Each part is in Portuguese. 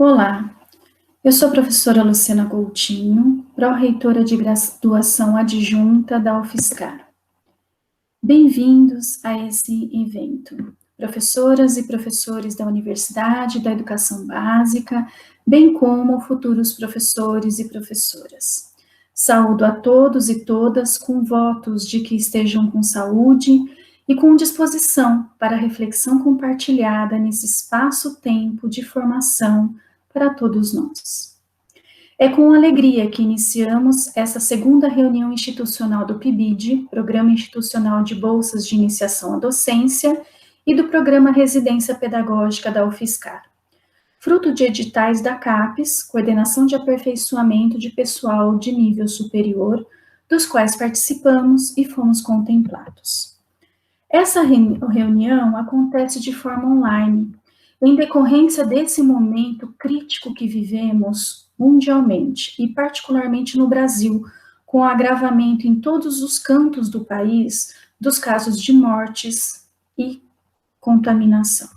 Olá, eu sou a professora Luciana Coutinho, pró-reitora de graduação adjunta da UFSCar. Bem-vindos a esse evento. Professoras e professores da Universidade da Educação Básica, bem como futuros professores e professoras. Saúdo a todos e todas com votos de que estejam com saúde e com disposição para reflexão compartilhada nesse espaço-tempo de formação para todos nós. É com alegria que iniciamos essa segunda reunião institucional do PIBID, Programa Institucional de Bolsas de Iniciação à Docência, e do Programa Residência Pedagógica da UFSCar, fruto de editais da CAPES, Coordenação de Aperfeiçoamento de Pessoal de Nível Superior, dos quais participamos e fomos contemplados. Essa reunião acontece de forma online, em decorrência desse momento crítico que vivemos mundialmente, e particularmente no Brasil, com o agravamento em todos os cantos do país dos casos de mortes e contaminação.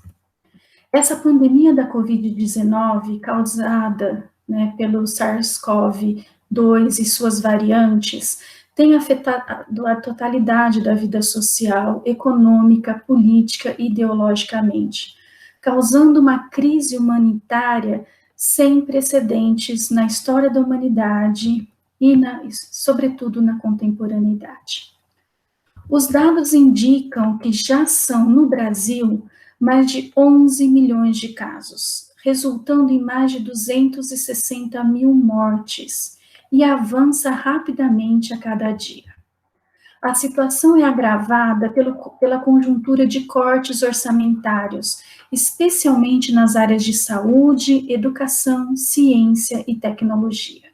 Essa pandemia da Covid-19, causada pelo SARS-CoV-2 e suas variantes, tem afetado a totalidade da vida social, econômica, política e ideologicamente, causando uma crise humanitária sem precedentes na história da humanidade e, sobretudo, na contemporaneidade. Os dados indicam que já são, no Brasil, mais de 11 milhões de casos, resultando em mais de 260 mil mortes, e avança rapidamente a cada dia. A situação é agravada pela conjuntura de cortes orçamentários, especialmente nas áreas de saúde, educação, ciência e tecnologia,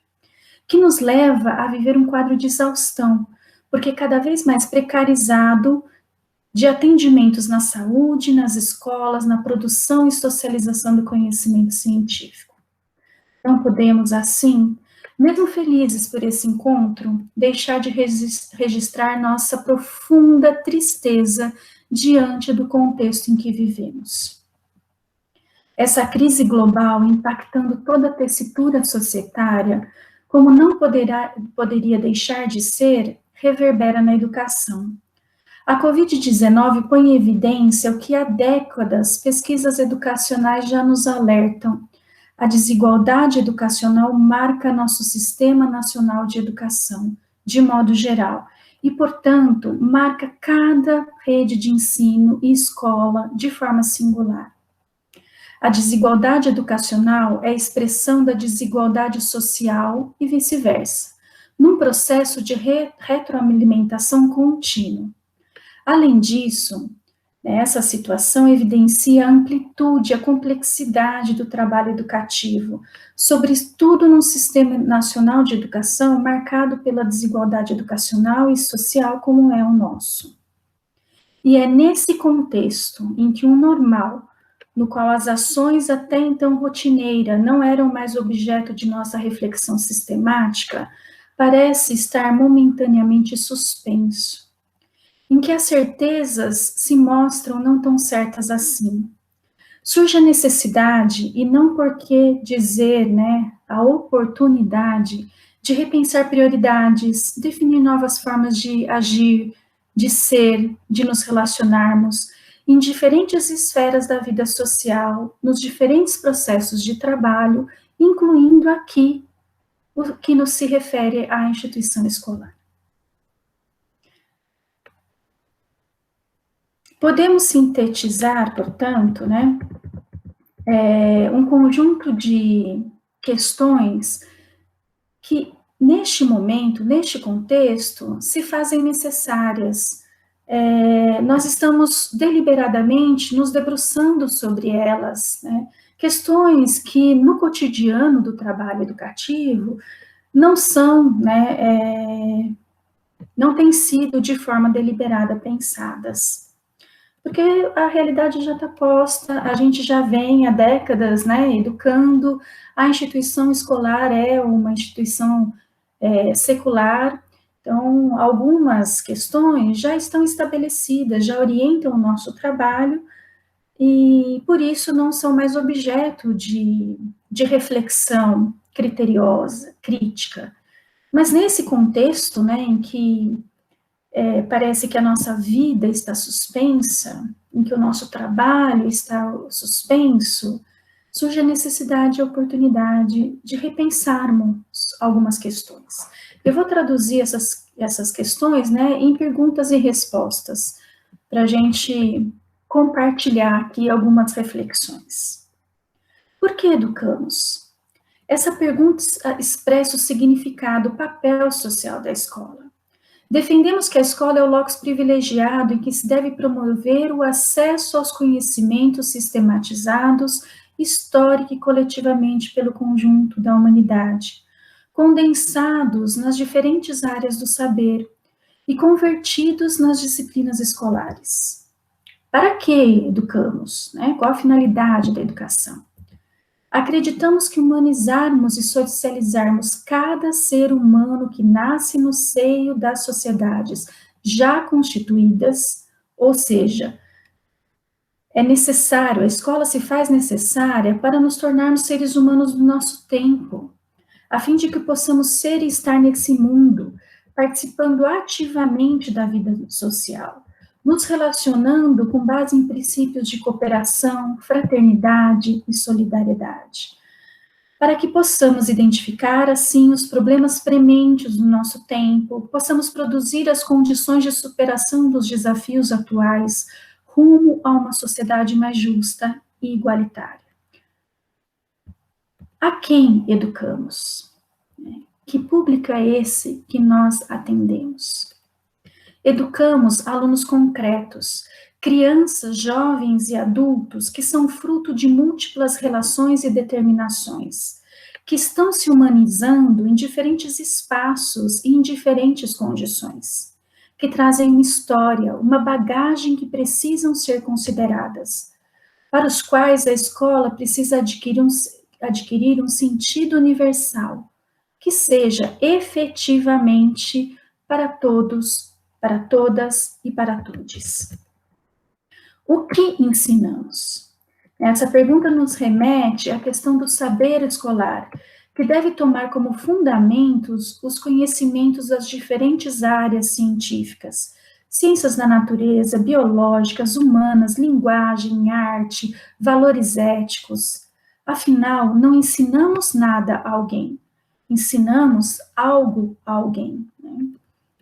que nos leva a viver um quadro de exaustão, porque cada vez mais precarizado de atendimentos na saúde, nas escolas, na produção e socialização do conhecimento científico. Não podemos, assim, mesmo felizes por esse encontro, deixar de registrar nossa profunda tristeza diante do contexto em que vivemos. Essa crise global impactando toda a tessitura societária, como não poderia deixar de ser, reverbera na educação. A Covid-19 põe em evidência o que há décadas pesquisas educacionais já nos alertam. A desigualdade educacional marca nosso Sistema Nacional de Educação, de modo geral, e, portanto, marca cada rede de ensino e escola de forma singular. A desigualdade educacional é a expressão da desigualdade social e vice-versa, num processo de retroalimentação contínua. Além disso, essa situação evidencia a amplitude, a complexidade do trabalho educativo, sobretudo num Sistema Nacional de Educação marcado pela desigualdade educacional e social como é o nosso. E é nesse contexto em que o normal, no qual as ações até então rotineiras não eram mais objeto de nossa reflexão sistemática, parece estar momentaneamente suspenso, em que as certezas se mostram não tão certas assim. Surge a necessidade, e não por que dizer, a oportunidade de repensar prioridades, definir novas formas de agir, de ser, de nos relacionarmos, em diferentes esferas da vida social, nos diferentes processos de trabalho, incluindo aqui o que nos se refere à instituição escolar. Podemos sintetizar, portanto, um conjunto de questões que, neste momento, neste contexto, se fazem necessárias. Nós estamos deliberadamente nos debruçando sobre elas, questões que, no cotidiano do trabalho educativo, não são, não têm sido de forma deliberada pensadas. Porque a realidade já está posta, a gente já vem há décadas, educando, a instituição escolar é uma instituição secular, então algumas questões já estão estabelecidas, já orientam o nosso trabalho, e por isso não são mais objeto de reflexão criteriosa, crítica. Mas nesse contexto, né, em que parece que a nossa vida está suspensa, em que o nosso trabalho está suspenso, surge a necessidade e a oportunidade de repensarmos algumas questões. Eu vou traduzir essas questões, né, em perguntas e respostas, para a gente compartilhar aqui algumas reflexões. Por que educamos? Essa pergunta expressa o significado, o papel social da escola. Defendemos que a escola é o locus privilegiado em que se deve promover o acesso aos conhecimentos sistematizados, histórica e coletivamente pelo conjunto da humanidade, condensados nas diferentes áreas do saber e convertidos nas disciplinas escolares. Para que educamos? Né? Qual a finalidade da educação? Acreditamos que humanizarmos e socializarmos cada ser humano que nasce no seio das sociedades já constituídas, ou seja, é necessário, a escola se faz necessária para nos tornarmos seres humanos do nosso tempo, a fim de que possamos ser e estar nesse mundo, participando ativamente da vida social, nos relacionando com base em princípios de cooperação, fraternidade e solidariedade, para que possamos identificar, assim, os problemas prementes do nosso tempo, possamos produzir as condições de superação dos desafios atuais, rumo a uma sociedade mais justa e igualitária. A quem educamos? Que público é esse que nós atendemos? Educamos alunos concretos, crianças, jovens e adultos que são fruto de múltiplas relações e determinações, que estão se humanizando em diferentes espaços e em diferentes condições, que trazem uma história, uma bagagem que precisam ser consideradas, para os quais a escola precisa adquirir um sentido universal, que seja efetivamente para todos, para todas e para todos. O que ensinamos? Essa pergunta nos remete à questão do saber escolar, que deve tomar como fundamentos os conhecimentos das diferentes áreas científicas, ciências da natureza, biológicas, humanas, linguagem, arte, valores éticos. Afinal, não ensinamos nada a alguém, ensinamos algo a alguém. Né?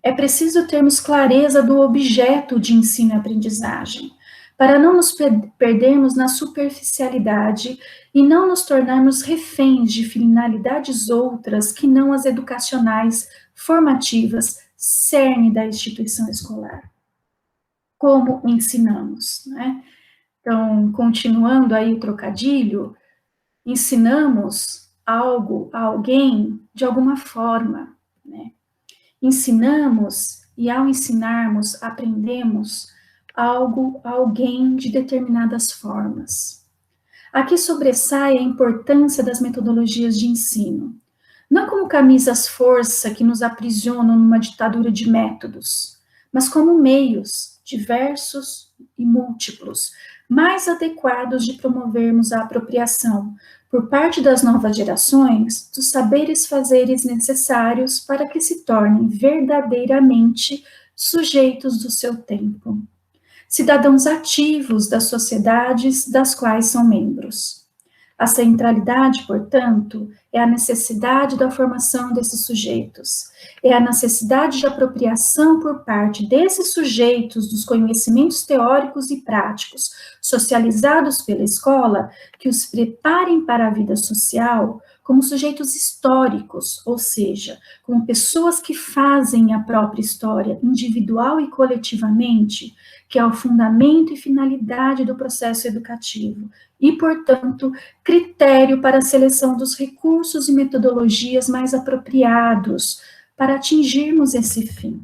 É preciso termos clareza do objeto de ensino e aprendizagem, para não nos perdermos na superficialidade e não nos tornarmos reféns de finalidades outras que não as educacionais, formativas, cerne da instituição escolar. Como ensinamos, né? Então, continuando aí o trocadilho, ensinamos algo a alguém de alguma forma, né? Ensinamos e ao ensinarmos, aprendemos algo a alguém de determinadas formas. Aqui sobressai a importância das metodologias de ensino, não como camisas-força que nos aprisionam numa ditadura de métodos, mas como meios diversos e múltiplos, mais adequados de promovermos a apropriação, por parte das novas gerações, dos saberes fazeres necessários para que se tornem verdadeiramente sujeitos do seu tempo, cidadãos ativos das sociedades das quais são membros. A centralidade, portanto, é a necessidade da formação desses sujeitos, é a necessidade de apropriação por parte desses sujeitos dos conhecimentos teóricos e práticos socializados pela escola que os preparem para a vida social como sujeitos históricos, ou seja, como pessoas que fazem a própria história individual e coletivamente, que é o fundamento e finalidade do processo educativo, e, portanto, critério para a seleção dos recursos e metodologias mais apropriados para atingirmos esse fim.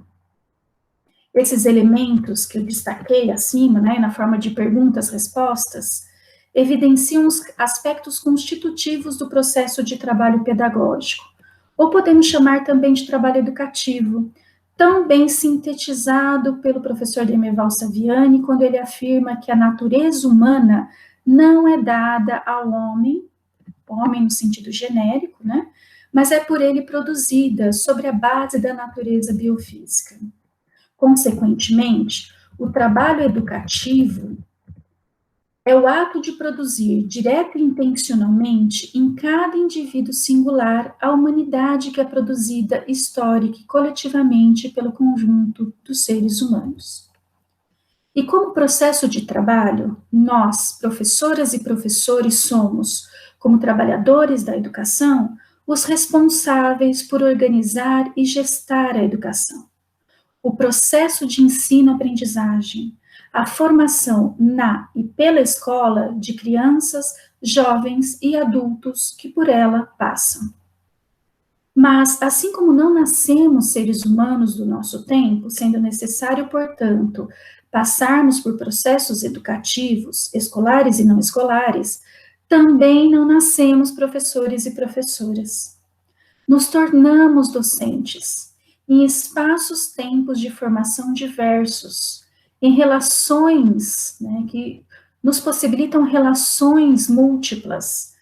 Esses elementos que eu destaquei acima, né, na forma de perguntas-respostas, evidenciam os aspectos constitutivos do processo de trabalho pedagógico, ou podemos chamar também de trabalho educativo, tão bem sintetizado pelo professor Demerval Saviani, quando ele afirma que a natureza humana não é dada ao homem no sentido genérico, né? Mas é por ele produzida sobre a base da natureza biofísica. Consequentemente, o trabalho educativo é o ato de produzir, direta e intencionalmente, em cada indivíduo singular, a humanidade que é produzida histórica e coletivamente pelo conjunto dos seres humanos. E como processo de trabalho, nós, professoras e professores, somos, como trabalhadores da educação, os responsáveis por organizar e gestar a educação. O processo de ensino-aprendizagem, a formação na e pela escola de crianças, jovens e adultos que por ela passam. Mas, assim como não nascemos seres humanos do nosso tempo, sendo necessário, portanto, passarmos por processos educativos, escolares e não escolares, também não nascemos professores e professoras. Nos tornamos docentes em espaços-tempos de formação diversos, em relações, né, que nos possibilitam relações múltiplas,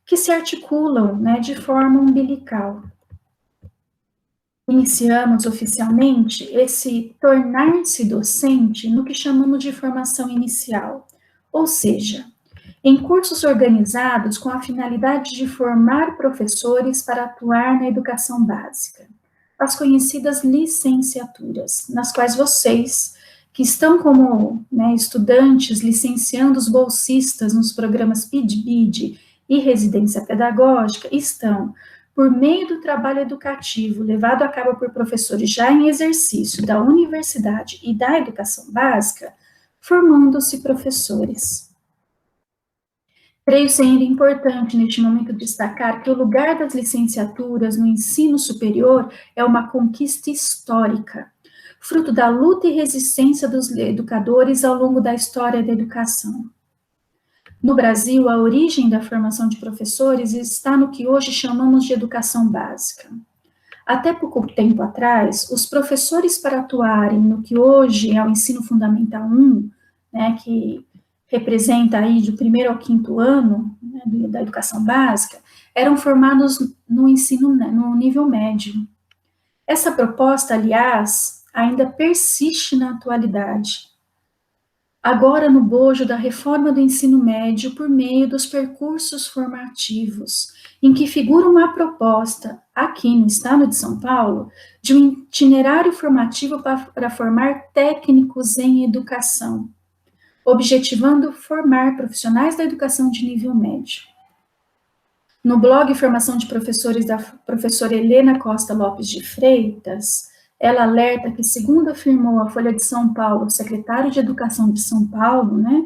que se articulam, né, de forma umbilical. Iniciamos oficialmente esse tornar-se docente no que chamamos de formação inicial, ou seja, em cursos organizados com a finalidade de formar professores para atuar na educação básica, as conhecidas licenciaturas, nas quais vocês, que estão como, né, estudantes licenciando os bolsistas nos programas PID-BID e residência pedagógica, estão, por meio do trabalho educativo levado a cabo por professores já em exercício da universidade e da educação básica, formando-se professores. Creio ser importante neste momento destacar que o lugar das licenciaturas no ensino superior é uma conquista histórica, fruto da luta e resistência dos educadores ao longo da história da educação. No Brasil, a origem da formação de professores está no que hoje chamamos de educação básica. Até pouco tempo atrás, os professores para atuarem no que hoje é o ensino fundamental 1, né, que representa aí do 1º ao 5º ano, né, da educação básica, eram formados no ensino, né, no nível médio. Essa proposta, aliás, ainda persiste na atualidade. Agora no bojo da reforma do ensino médio por meio dos percursos formativos, em que figura uma proposta, aqui no estado de São Paulo, de um itinerário formativo para formar técnicos em educação, objetivando formar profissionais da educação de nível médio. No blog Formação de Professores da professora Helena Costa Lopes de Freitas, ela alerta que, segundo afirmou a Folha de São Paulo, o secretário de Educação de São Paulo, né,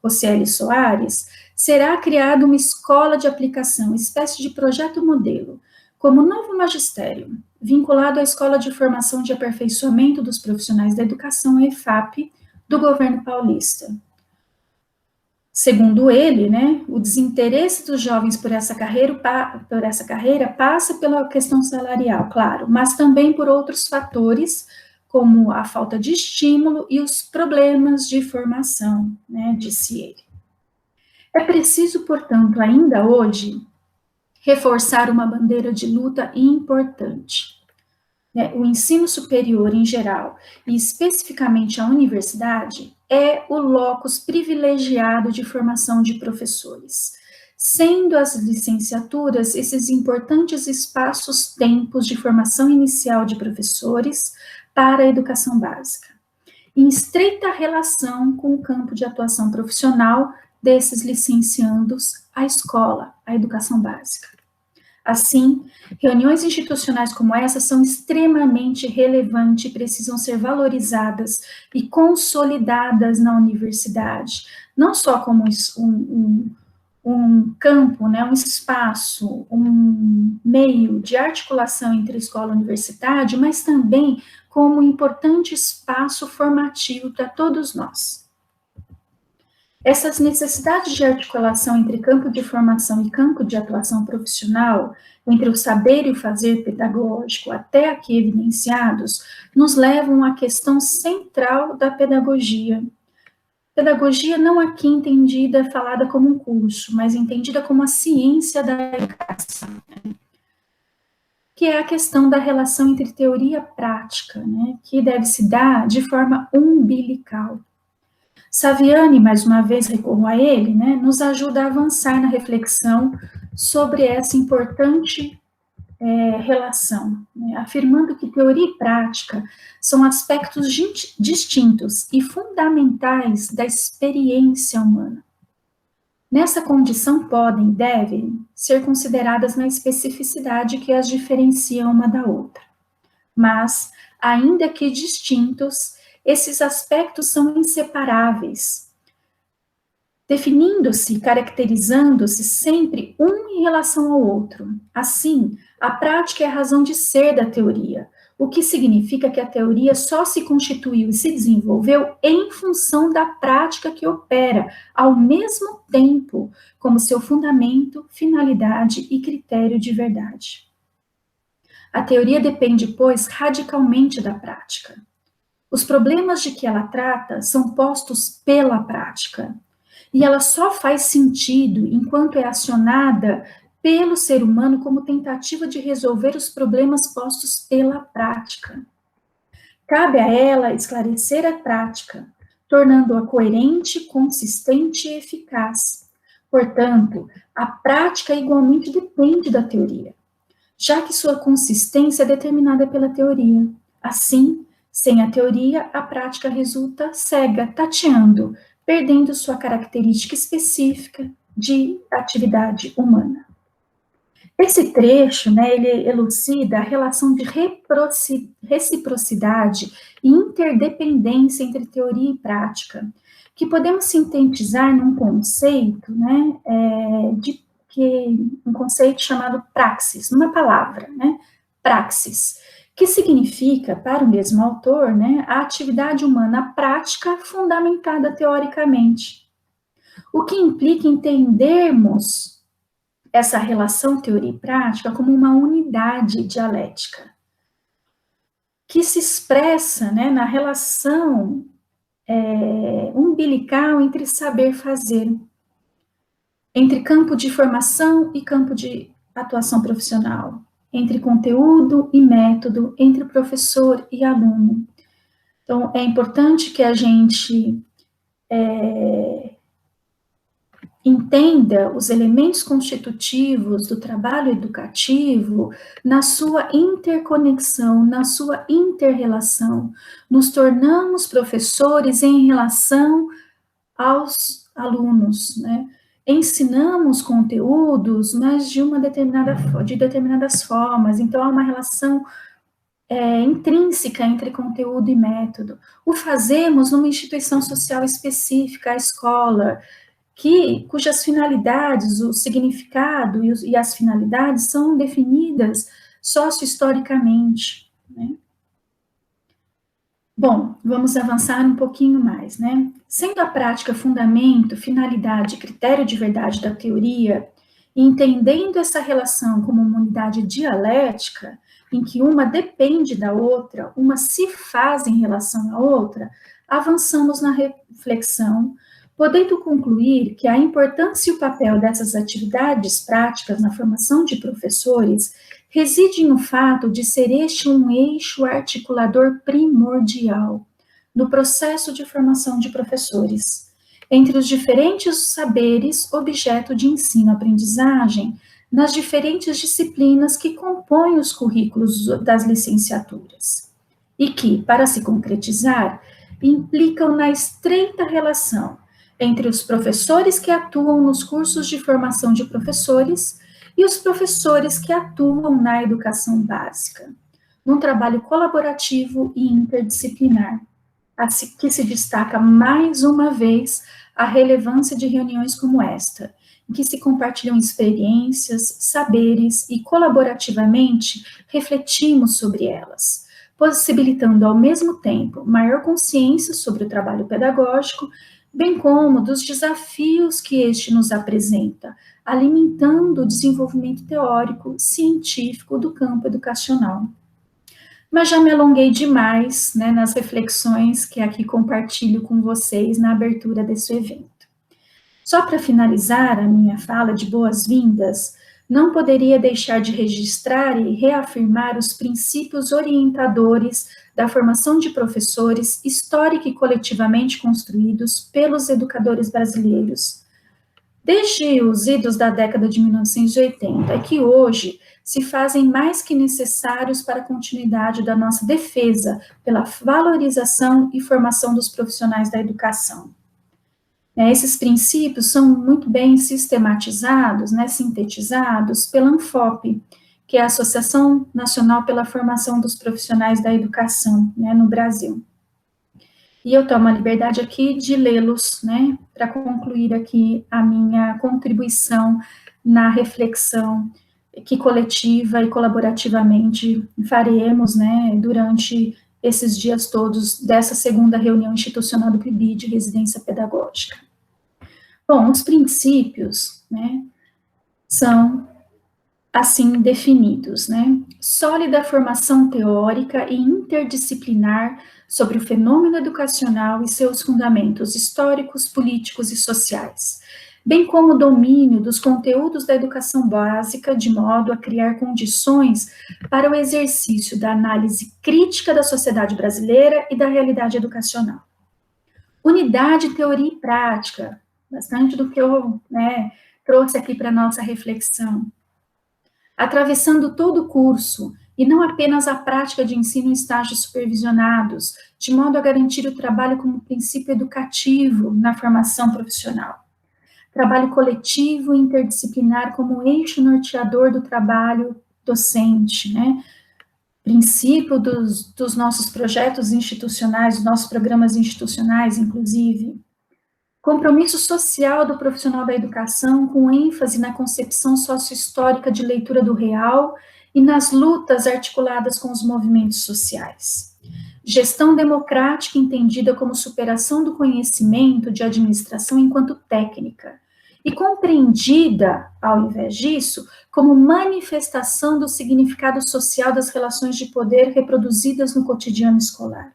Rocieli Soares, será criada uma escola de aplicação, espécie de projeto modelo, como novo magistério, vinculado à Escola de Formação de Aperfeiçoamento dos Profissionais da Educação, EFAP, do governo paulista. Segundo ele, né, o desinteresse dos jovens por essa carreira passa pela questão salarial, claro, mas também por outros fatores, como a falta de estímulo e os problemas de formação, né, disse ele. É preciso, portanto, ainda hoje, reforçar uma bandeira de luta importante. O ensino superior em geral, e especificamente a universidade, é o locus privilegiado de formação de professores, sendo as licenciaturas esses importantes espaços-tempos de formação inicial de professores para a educação básica, em estreita relação com o campo de atuação profissional desses licenciandos, a escola, a educação básica. Assim, reuniões institucionais como essa são extremamente relevantes e precisam ser valorizadas e consolidadas na universidade, não só como um campo, né, um espaço, um meio de articulação entre escola e universidade, mas também como um importante espaço formativo para todos nós. Essas necessidades de articulação entre campo de formação e campo de atuação profissional, entre o saber e o fazer pedagógico, até aqui evidenciados, nos levam à questão central da pedagogia. Pedagogia não aqui entendida, falada como um curso, mas entendida como a ciência da educação, que é a questão da relação entre teoria e prática, né, que deve se dar de forma umbilical. Saviani, mais uma vez recorro a ele, né, nos ajuda a avançar na reflexão sobre essa importante relação, né, afirmando que teoria e prática são aspectos distintos e fundamentais da experiência humana. Nessa condição podem e devem ser consideradas na especificidade que as diferencia uma da outra. Mas, ainda que distintos, esses aspectos são inseparáveis, definindo-se, caracterizando-se sempre um em relação ao outro. Assim, a prática é a razão de ser da teoria, o que significa que a teoria só se constituiu e se desenvolveu em função da prática que opera, ao mesmo tempo, como seu fundamento, finalidade e critério de verdade. A teoria depende, pois, radicalmente da prática. Os problemas de que ela trata são postos pela prática, e ela só faz sentido enquanto é acionada pelo ser humano como tentativa de resolver os problemas postos pela prática. Cabe a ela esclarecer a prática, tornando-a coerente, consistente e eficaz. Portanto, a prática igualmente depende da teoria, já que sua consistência é determinada pela teoria. Assim, sem a teoria, a prática resulta cega, tateando, perdendo sua característica específica de atividade humana. Esse trecho, né, ele elucida a relação de reciprocidade e interdependência entre teoria e prática, que podemos sintetizar num conceito, né, um conceito chamado praxis, numa palavra, né, praxis, que significa, para o mesmo autor, né, a atividade humana prática fundamentada teoricamente, o que implica entendermos essa relação teoria e prática como uma unidade dialética, que se expressa, né, na relação umbilical entre saber fazer, entre campo de formação e campo de atuação profissional, entre conteúdo e método, entre professor e aluno. Então, é importante que a gente entenda os elementos constitutivos do trabalho educativo na sua interconexão, na sua interrelação. Nos tornamos professores em relação aos alunos, né? Ensinamos conteúdos, mas de determinadas formas. Então, há uma relação intrínseca entre conteúdo e método. O fazemos numa instituição social específica, a escola, cujas finalidades, o significado e as finalidades são definidas sociohistoricamente, né? Bom, vamos avançar um pouquinho mais, né? Sendo a prática fundamento, finalidade, critério de verdade da teoria, e entendendo essa relação como uma unidade dialética, em que uma depende da outra, uma se faz em relação à outra, avançamos na reflexão, podendo concluir que a importância e o papel dessas atividades práticas na formação de professores reside no fato de ser este um eixo articulador primordial no processo de formação de professores, entre os diferentes saberes objeto de ensino-aprendizagem, nas diferentes disciplinas que compõem os currículos das licenciaturas, e que, para se concretizar, implicam na estreita relação entre os professores que atuam nos cursos de formação de professores e os professores que atuam na educação básica, num trabalho colaborativo e interdisciplinar, que se destaca mais uma vez a relevância de reuniões como esta, em que se compartilham experiências, saberes e colaborativamente refletimos sobre elas, possibilitando ao mesmo tempo maior consciência sobre o trabalho pedagógico bem como dos desafios que este nos apresenta, alimentando o desenvolvimento teórico, científico do campo educacional. Mas já me alonguei demais, né, nas reflexões que aqui compartilho com vocês na abertura desse evento. Só para finalizar a minha fala de boas-vindas, não poderia deixar de registrar e reafirmar os princípios orientadores da formação de professores histórica e coletivamente construídos pelos educadores brasileiros, desde os idos da década de 1980, e que hoje se fazem mais que necessários para a continuidade da nossa defesa pela valorização e formação dos profissionais da educação. Esses princípios são muito bem sistematizados, sintetizados pela ANFOP, que é a Associação Nacional pela Formação dos Profissionais da Educação, no Brasil. E eu tomo a liberdade aqui de lê-los, para concluir aqui a minha contribuição na reflexão que coletiva e colaborativamente faremos, durante esses dias todos dessa segunda reunião institucional do PIB de residência pedagógica. Bom, os princípios, são assim definidos, sólida formação teórica e interdisciplinar sobre o fenômeno educacional e seus fundamentos históricos, políticos e sociais, bem como o domínio dos conteúdos da educação básica, de modo a criar condições para o exercício da análise crítica da sociedade brasileira e da realidade educacional. Unidade, teoria e prática, bastante do que eu trouxe aqui para a nossa reflexão. Atravessando todo o curso, e não apenas a prática de ensino em estágios supervisionados, de modo a garantir o trabalho como princípio educativo na formação profissional. Trabalho coletivo e interdisciplinar como eixo norteador do trabalho docente, princípio dos nossos projetos institucionais, dos nossos programas institucionais, inclusive. Compromisso social do profissional da educação, com ênfase na concepção sócio-histórica de leitura do real e nas lutas articuladas com os movimentos sociais. Gestão democrática entendida como superação do conhecimento de administração enquanto técnica, e compreendida, ao invés disso, como manifestação do significado social das relações de poder reproduzidas no cotidiano escolar.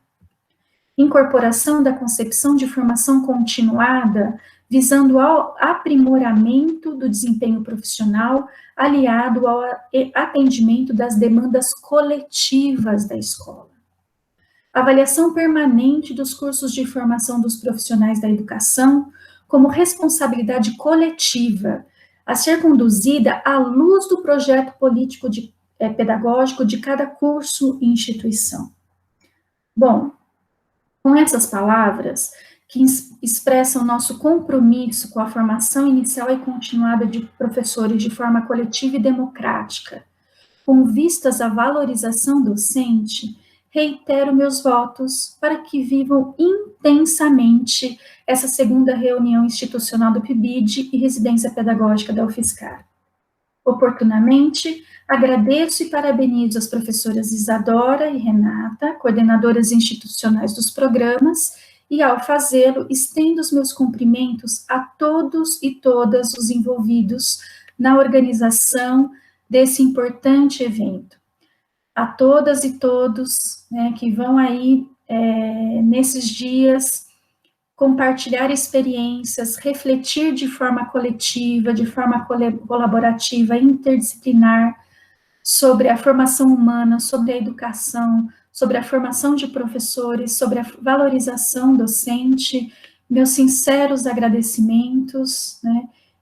Incorporação da concepção de formação continuada, visando ao aprimoramento do desempenho profissional, aliado ao atendimento das demandas coletivas da escola. Avaliação permanente dos cursos de formação dos profissionais da educação, como responsabilidade coletiva, a ser conduzida à luz do projeto político pedagógico de cada curso e instituição. Bom, com essas palavras, que expressam nosso compromisso com a formação inicial e continuada de professores de forma coletiva e democrática, com vistas à valorização docente, reitero meus votos para que vivam intensamente essa segunda reunião institucional do PIBID e residência pedagógica da UFSCar. Oportunamente, agradeço e parabenizo as professoras Isadora e Renata, coordenadoras institucionais dos programas, e ao fazê-lo, estendo os meus cumprimentos a todos e todas os envolvidos na organização desse importante evento. A todas e todos que vão aí, nesses dias, compartilhar experiências, refletir de forma coletiva, de forma colaborativa, interdisciplinar, sobre a formação humana, sobre a educação, sobre a formação de professores, sobre a valorização docente, meus sinceros agradecimentos,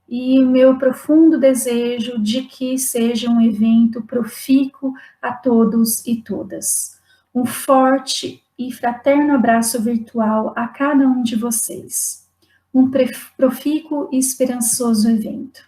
e o meu profundo desejo de que seja um evento profícuo a todos e todas. Um forte e fraterno abraço virtual a cada um de vocês. Um profícuo e esperançoso evento.